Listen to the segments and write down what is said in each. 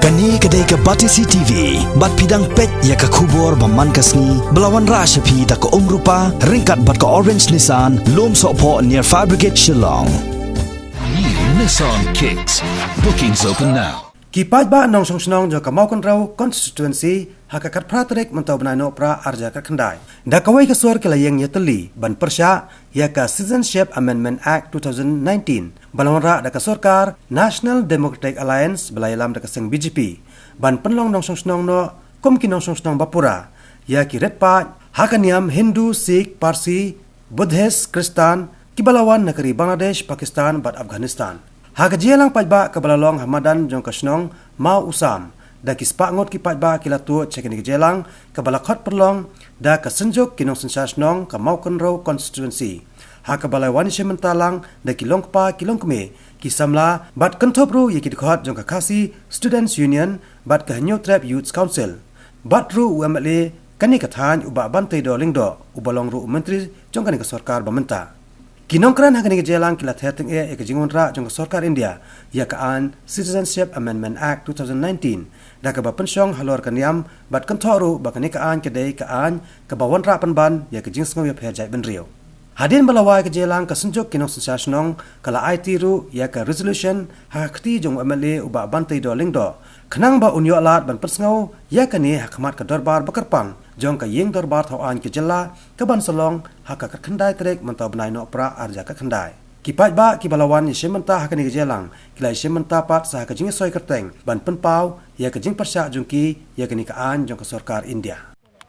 Kani kedai ke Batisi TV, bat pidang pet ya ke kubur baman kasni, belawan rasyapi da ke rupa, ringkat bat ke Orange Nissan, lom sokpo near Fire Brigade Shillong. New Nissan Kicks. Bookings open now. Kipat ba nong song snong jo kamau kan rau constituency hakakat pratrek mentau benano pra arja ka khandai. Da kawai ke suar ke layeng nyeteli ban persya ya ka Citizenship Amendment Act 2019. Balawara da ka sarkar National Democratic Alliance belayalam da ka seng BJP. Ban penlong nong song snong no kom ki nong song snong bapura. Ya ki retpa hakaniam Hindu, Sikh, Parsi, Buddhist, Kristan ki balawan negeri Bangladesh, Pakistan bat Afghanistan. Haka jelang pajba ke balalong Hamadan jong kasnong mau usam da kispa ngot ki pajba kilatu cekin ke jelang ke balakot perlong da ke senjuk kinong sensasnong ke mau kenro constituency. Haka balai wani sementalang da kilong pa kilong keme ki samla bat kentopru ye ki dikot jong ke kasi Students Union bat ke New Trap Youth Council. Bat ru UMLA kani kathan uba bantai do lingdo ubalong ru menteri jong kani ke sarkar bamenta. Kinongkran hakani ke jelang kilat heting ke jingonra jong sarkar India ya kaan Citizenship Amendment Act 2019 da ke bapensyong halor kaniam bat kentoru bakani kaan kedai kaan ke bawan ra penban ya ke jingsngau ya phejai benrio. Hadin balawai ke jelang ke senjuk kinong sensasnong kala IT ru ya ke resolution hakti jong MLA uba bantai do lingdo kenang ba unyo alat ban persngau ya kani hakmat ke darbar bakarpang jong ka yeng darbar thawan ke jela ke ban salong haka ka khandai trek mentau benai no pra arja ka khandai kipat ba ki balawan ni sementa hakani ke jelang kilai sementa pat sah ka jing soi kerteng ban penpau ya ke jing persya jungki ya kani ka an jong ka sarkar India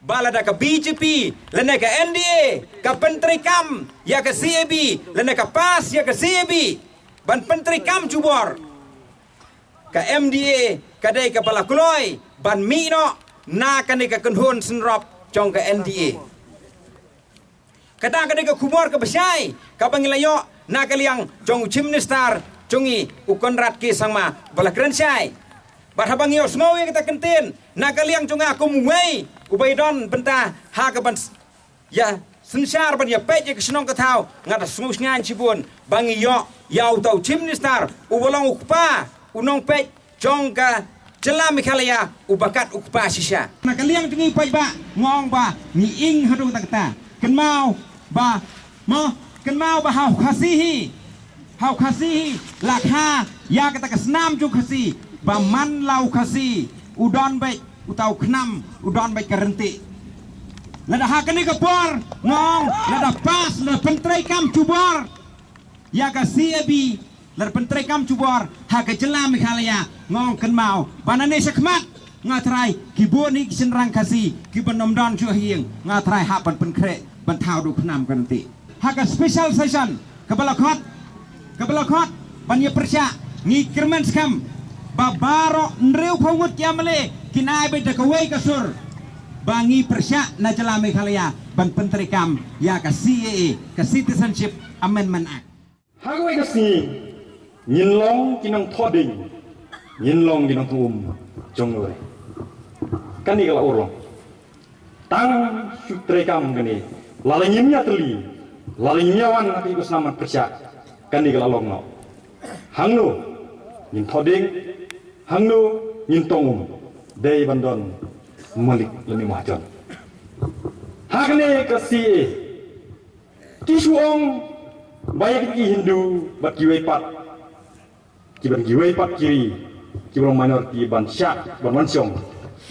balada ka BJP lena ka NDA ka Penteri Kam ya ka CAB lena ka PAS ya ka CAB ban Penteri Kam jubor ka MDA kadai ka balakuloi ban mino na kani ka kunhun senrop jong ka NDA kadang kani ka kumor ka besai ka pangilayo na kaliang jong chimnistar jongi ukonrat ki sangma balakran sai bat habang yo snow yang kita kentin na kaliang jonga kumwei ubaidon benta ha ka ban ya sensar ban ya peje ke senong ka thau ngata smus ngan cibun bangi yo yau tau chimnistar ubolong ukpa unong pej jong ka jela mikhalaya ubakat ukpa sisa na kaliang jongi pej ba ngong ba ni ing hadu takta kenmau ba mo kenmau ba hau khasihi lakha ya kata kesnam ju khasi ba man lau khasi udon baik utau khnam udon baik kerenti lada hakani ke bor ngong lada pas le Penteri Kam cubor ya ka CAB le Penteri Kam cubor ha ke jela mikhalaya ngong kenmau banane sekmat ngatrai kiboni kisenrang khasi kibenom don chu hieng ngatrai ha ban penkre ban thau du khnam kerenti ha ke special session ke balakot banya persya ngi kirman skam babaro nreu phawut yamale kinai be dekawai kasur bangi persya na jala Meghalaya ban Penteri Kam ya ka CAA ka Citizenship Amendment Act hagawai kasni nyinlong kinang thoding nyinlong kinang tum jongloi kani kala urlong tang Penteri Kam kani lalanyimnya teli lalanyimnya wan ati kusnamat persya kani kala longno hangno nyin thoding hangno nyin tongum dei bandon malik lemi mahjon hagne kasi tisuong bayak ki Hindu bat kiwei pat kiban kiwei pat kiri kiban minority ban syak ban mansong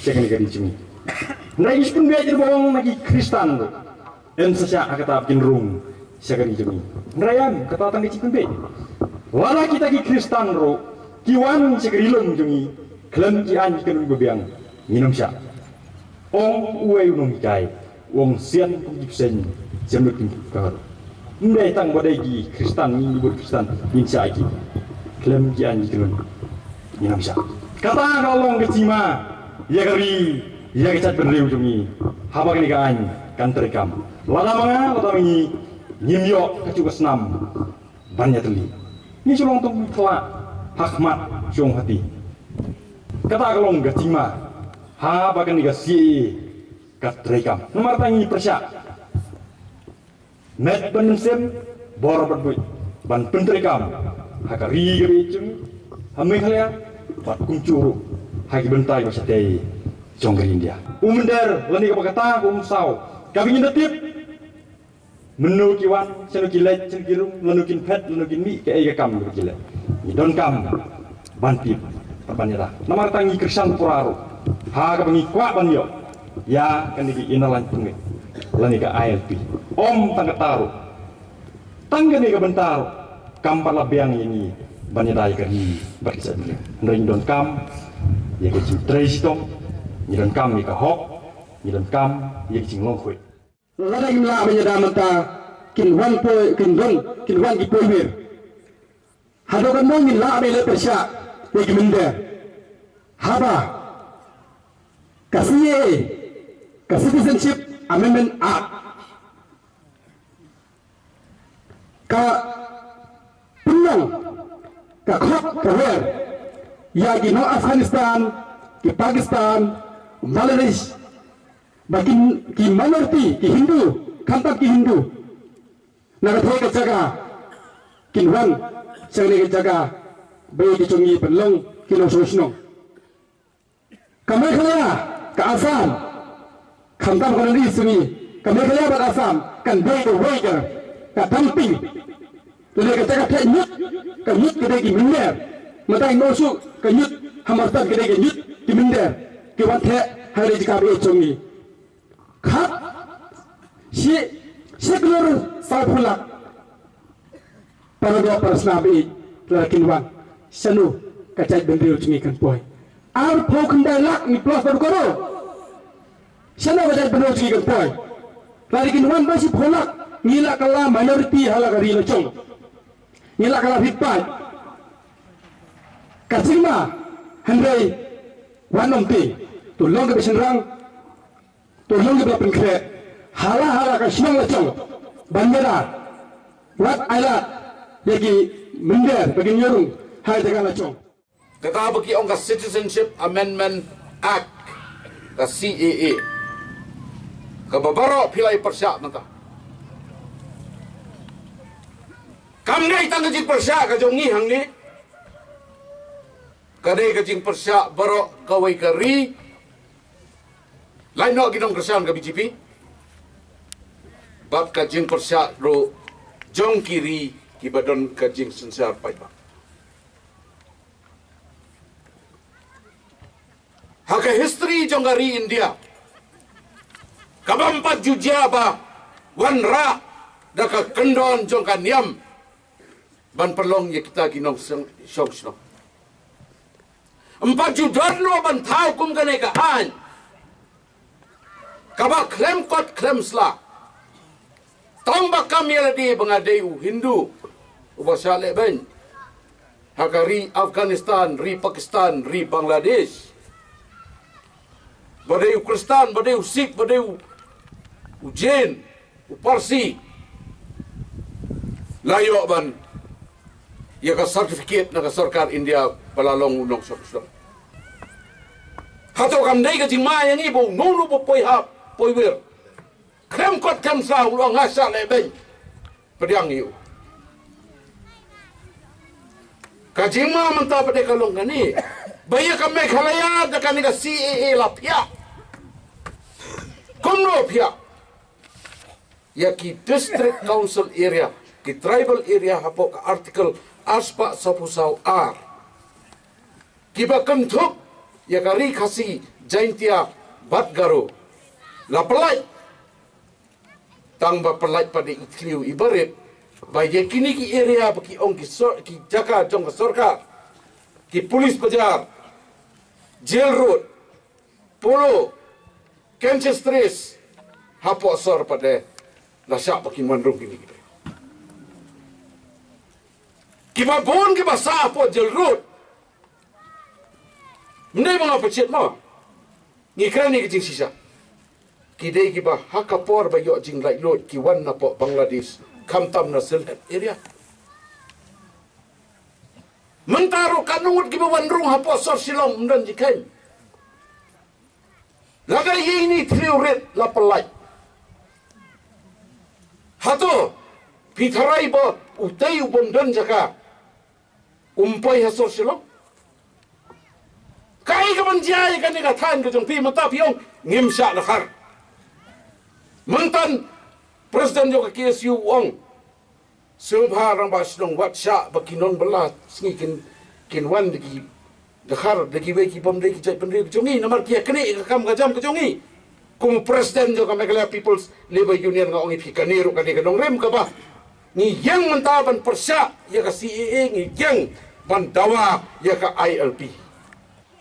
sekani kadi cimi nai ispun be jer bawang nagi Kristan en sesya akata kinrung sekani cimi nrayan kata tanggi cipun be wala kita ki Kristan ro kiwan segerilong jungi klem ki an kenung bebiang minum sya ong uwe unong kai wong sian pungipsen jemut ka ndai tang badai ki Kristan ni bud Kristan min sya ki klem ki an kenung minum sya kata kalong kecima ya kari ya kecat benriu jungi haba ni ka an kan terekam lada manga lada mi nyimyo kacu kesnam banyak teli ni sulong tong kela hakmat jong hati kata kalong gacima ha bakan ni gasi kat rekam nomor tangi persya net bensem bor berbuit ban Penteri Kam hakari gari cung Meghalaya bat kungcuru hagi bentai masa tei jongger India. Umender lani kapakata umsau. Kami ngetip menu kiwan senu kilet senu kirung lenukin pet lenukin mi ke ega kam kilet. Ni don kam banti panira. Namar tangi krisan puraru. Ha ka bangi kwa banyo. Ya kan di inalan tungit. Lani ka ILP. Om tangataru. Tangga ni ka bentaru. Kampar labiang ini banyadai kari berkisah dia. Ring don kam ya ke cing trace dong. Ni don kam ni ka hok. Ni don kam ya ke cing longkhui. Lada imla banyada mata kin wan ki poimer. Hadokan mong min la bele persya ya ki mende. Haba kasiye ka Citizenship Amendment Act ka pulang ka khok ka wer ya ki no Afghanistan ki Pakistan Bangladesh bagi ki minority ki Hindu kantab ki Hindu nagathoy ka jaga kinwan sangne ka jaga bayi ki chungi penlong kilo sosno kamay khalaya ka Assam kantab ka nari sumi kamay khalaya ba Assam kan bayi ka waiga ka dumping lele ka jaga thay nyut ka nyut ka ki minder matay nosu ka nyut hamartan ka ki nyut ki minder ki wan the hari jika bayi chungi khap si keluar salpulak para dua persnabi lakinwan sanu kacai bendil cengikan boy ar pau kendai lak ni plus baru koro sanu kacai bendil cengikan boy lakinwan masih polak ngilak kala minority halak ari lecong ngilak kala hipai kasima handai wanom ti tulong ke besenrang tolong kita pengkre hala ka sinang lecong bandera wat alat yagi mender bagi nyurung hai jaga lecong kata bagi ongka Citizenship Amendment Act ka CAA ka babaro pilai persyak nata kam nei tang jing persyak ka jongi hang ni kadai ka jing persyak baro kawai kari lain nak kita kerjaan ke BJP, bab kajing persyak ro jong kiri kibadon kajing sensar paipa. Haka history jong kari India, kabam 4 jujia ba wan ra daka kendon jong kaniam ban perlong ya kita ginong song song. 4 judan lo ban tau kum kane ka an. Kaba klem kot klem sla. Tambah kami lagi bengadai Hindu. Ubah ben. Hakari Afghanistan, ri Pakistan, ri Bangladesh. Badai Kristan, badai Sikh, badai Jain, Parsi. Layo ban. Ya ka sertifikat na ka sarkar India palalong unong sok. Hato kam dai ka jingma yang ibu nunu po poihap. Poiwer, krem kot krem sah ulang asal lebih pedang iu. Kajima mentah pada kalung ni, bayar kami khalaya dekat ni CAA lapia, kumno pia, ya ki district council area, ki tribal area hapok artikel aspa sapusau R, kiba kentuk ya kari kasi jaintia batgaro. La pelai tang ba pelai pada ikliu ibarat bagi kini ki area bagi ong ki jaga jong sorka ki polis bajar jail road polo Kenchestres hapo sor pada lasak bagi mandrung kini kita kiba bon kiba sa hapo jail road mendai mga pecet mo ngikran ni kecing sisa kidai kiba hakapor ba yo jing lai lot ki wan na po Bangladesh kamtam na selhet area mentaro kanungut kiba wan rung hapo sor silong mdan jikan laga ini triuret la pelai hato pitharai ba utai ubondan jaka umpai hasor silong kai kebenjai kan ni katan ke jong pi mata piong ngimsya lakhar. Mentan Presiden juga KSU Wong Subha rang ba sidong wat sya bakinon belat singi kin wan degi dakhar degi we ki bom degi jai pendri jongi namar kia kene kam ka jam ka jongi kum Presiden juga Meghalaya People's Labour Union nga ongi pikaniru ka dong rem ka ba ni yang mentaban persya ya ka CAA ni yang bandawa ya ka ILP.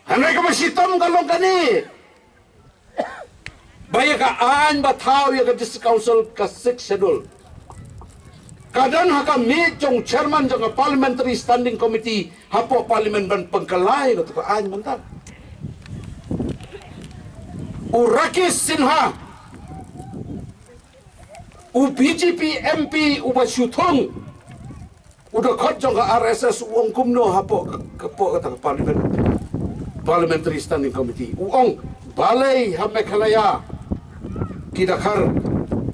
Hanai ka masitom kalong kani. Baya ka an bataw ya ka District Council ka 6 schedule. Kadang haka meet jong chairman jong Parliamentary Standing Committee hapo parliament ban pengkalai ka ka an mental. Urakis Sinha BJP MP Basyutong udah kot jong ka RSS uong kumno hapo ka Parliamentary Standing Committee uong balai ha Meghalaya kidakhar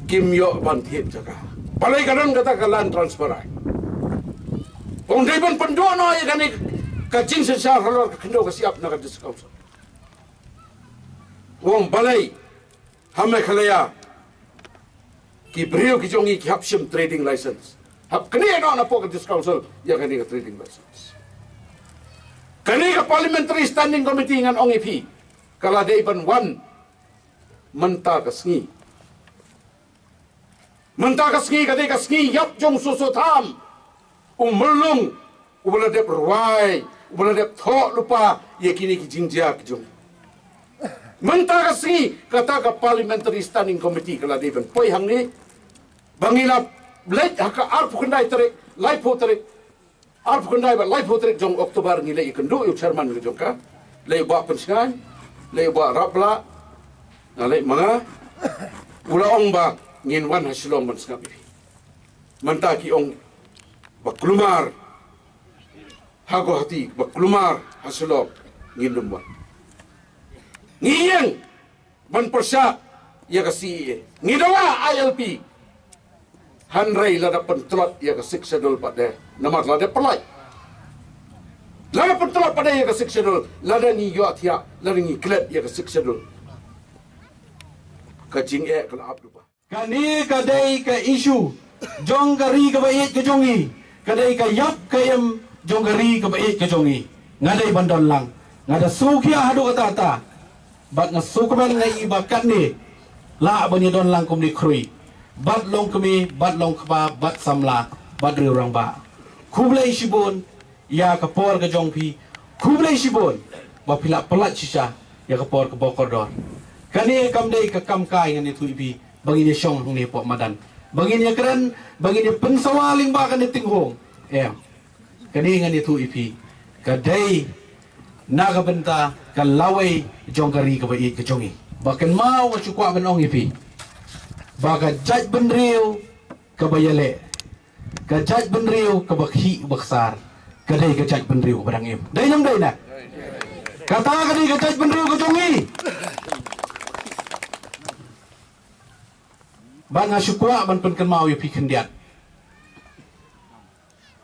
kimyo bantiet jaga balai kadang kata kalan transparan ong depan pendono ya kani kacing sesar halor kendo ka siap na ka District Council ong balai ha Meghalaya ki brio ki jongi ki hapsim trading license hap kani no na po ka District Council ya kani ka trading license kani ka Parliamentary Standing Committee ngan ong EP kala day ban one menta ka sngi kadai ka sngi yap jong susutam umulung ubala dep ruai ubala dep tho lupa ye kini ki jingja ki jong menta ka sngi kata ka Parliamentary Standing Committee kala day ban poi hang ni bangila late haka arpu kendai tarik live ho tarik arpu kendai ba live ho tarik jong Oktober ni le ikendu yu chairman ki jong ka le ba pensingan le ba rapla nalai mga ula ong ba ngin wan hasilong man sngapi mantaki ong baklumar hago hati baklumar hasilong ngin lumwan ngiyeng man persya ya kasi ngidawa ILP hanrei lada pentelot ya ka 6 schedule pada namar lada pelai lada pentelot pada ya ka 6 schedule lada ni yo atia lada ni klet ya ka 6 schedule kacing kalau apa lupa. Kani kadai ka isu jong gari ka bait ka jongi kadai ka yap ka yam jong gari ka bait ka jongi ngadai bandon lang ngada sukia hadu kata ta bat nga sukman nga ibakat ni la bani don lang kum ni krui bat long kami bat long kba bat samla bat riurang ba kublai shibun ya ka por ka jongpi kublai shibun ba pila pelat sisa ya ka por ka bokordor kani kamdai ka kamkai ngani tuipi bangini syong ni pok madan bangini keren bangini pensawaling ba kan tinghong kani ngani tuipi kadai naga benta kalawai jongkari ka bai ka jongi bakan mau cukwa benong ipi baga jaj benriu ka bayale ka jaj benriu ka bakhi baksar kadai ka jaj benriu barang im dai nam dai na kata kadai ka jaj benriu ka jongi banga syukwa ban pen mau ipi kendiat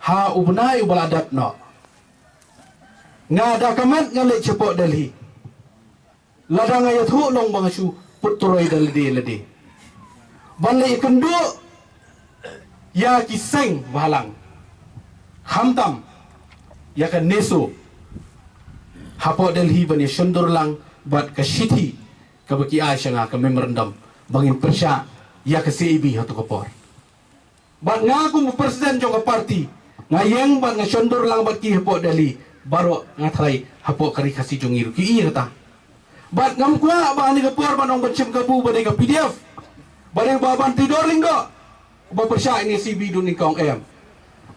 ha ubnai ubaladat no ngada kamat ngale cepok dalhi ladang ayat hu long bangasu putroi daldi ledi banle kendu ya kiseng balang hamtam ya kan neso hapo dalhi bani sundur lang bat ka shiti ka baki asyanga ka memorandum bangin persya ya ka CEB hatu kapor bat ngaku presiden jong parti ngayeng bat nga sundur lang bat ki hapo dalhi baru ngatrai hapo kari kasi jongiru ki iya kata bat ngam kwa ba ni kapor banong bacim kabu badai ka PDF badai ba ban tidur linggo ba persya ini CB duning kaung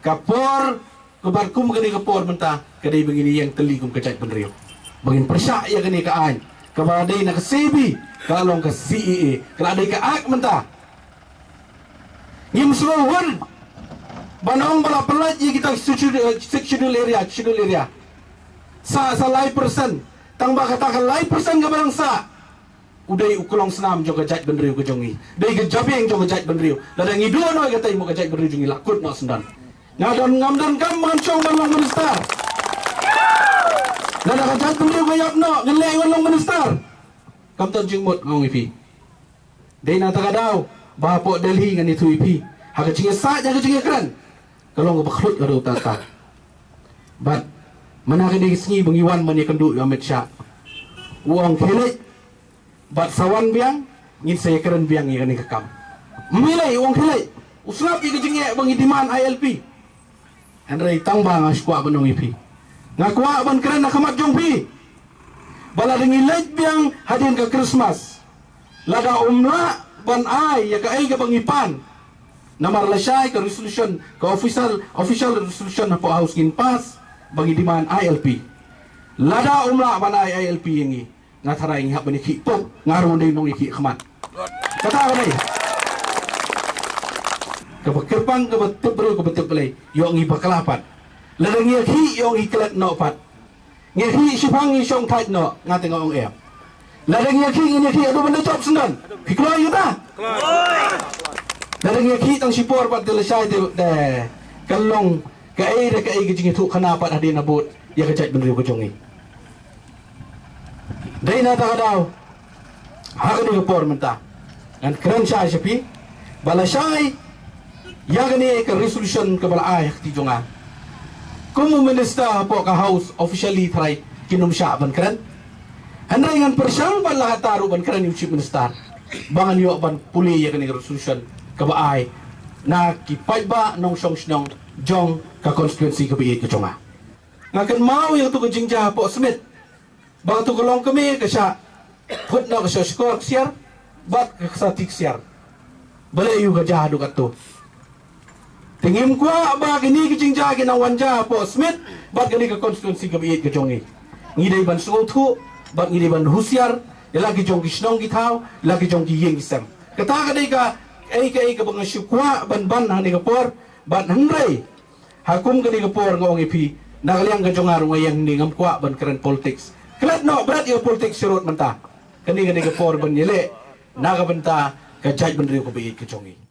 kapor kebar kum kani kapor menta kadai begini yang teli kum kecak benriu bangin persya ya kani ka an kabadai na ka CB kalong ka CEA kalau ada ka ak menta ngim suhun banong bala pelat ye kita sectional area sa lai persen tang ba kata lai persen ke barang sa udai ukulong senam jo gajat benriu ke jongi dei ke jabeng jo gajat benriu ladang idu no kata imo gajat benriu jongi lakut no sendan ngadon ngamdan kam mancong banong minister Lada kajat beliau bayap no ngelai walong minister. Kam ton jingmut ngong ipi. Dei na tagadau bapo Delhi ngan itu ipi. Haga cinga sa jaga cinga keren. Kalau ngau bakhlut karo tata. But mana kini sengi bengiwan mani kendu Ahmed Shah. Uang kelik. But sawan biang ngin saya keren biang ni kani kekam. Memilai uang kelik. Usrap ika cinga bengidiman ILP. Henry tangbang askwa benong ipi. Ngakwa ban keren nak kamat jong pi. Bala dengi lej biang hadin ke Christmas. Lada umla ban ai ya ka ai ka bangipan. Namar lasai ke resolution ke official resolution po house in pass bagi diman ILP. Lada umla ban ai ILP ini ngatarai ngap bani ki pop ngaru dei nong iki khamat. Kata apa ni? Kepang ke betul belai yo ngi bakalapan. Lada ngi ki yo ngi kelat no pat. Ngi ki sipang ngi song tait no ngate ngong em. Lada ngi ki adu benda job senan. Kiklo yo ta? Lada ngi ki tang sipor pat delesai de kalong kai ke jing thu khana pat hadin abut ya kejat benriu ke jongi. Dei na ta dau. Ha ni por menta. Dan keren sai sepi. Balasai ya gani ke resolution ke bala ai ti jonga. Kumu minister po ka house officially try kinum sya ban keren. Handai ngan persang ban lah taru ban keren chief minister. Bangan yo ban puli ya gani resolution ke ba ai na ki pai ba nong song snong jong ka constituency ke bi ke jonga. Ngakan mau yang tu ke jingja po Smith. Bang tu kolong kami ke sya put na ke skor siar bat ke satik siar. Bale yu ke jahadu katu. Tingim kwa ba gini ke jingja ke nang wanja po Smith bat gani ke constituency ke bi ke jongi. Ngidai ban sungu tu bat ngidai ban husiar lagi jong ki snong ki thau lagi jong ki yeng sem. Kata ka dei ka ai ke bang syukwa ban hani ke por bat hangrai. Hakum gani ke por ngong ipi nagaliang ke jongar ngayang ni ngam kwa ban keren politics. Kelat no berat yo politik surut mentah. Kani ke por ban yele naga benta ke jaj benriu ke bi ke jongi.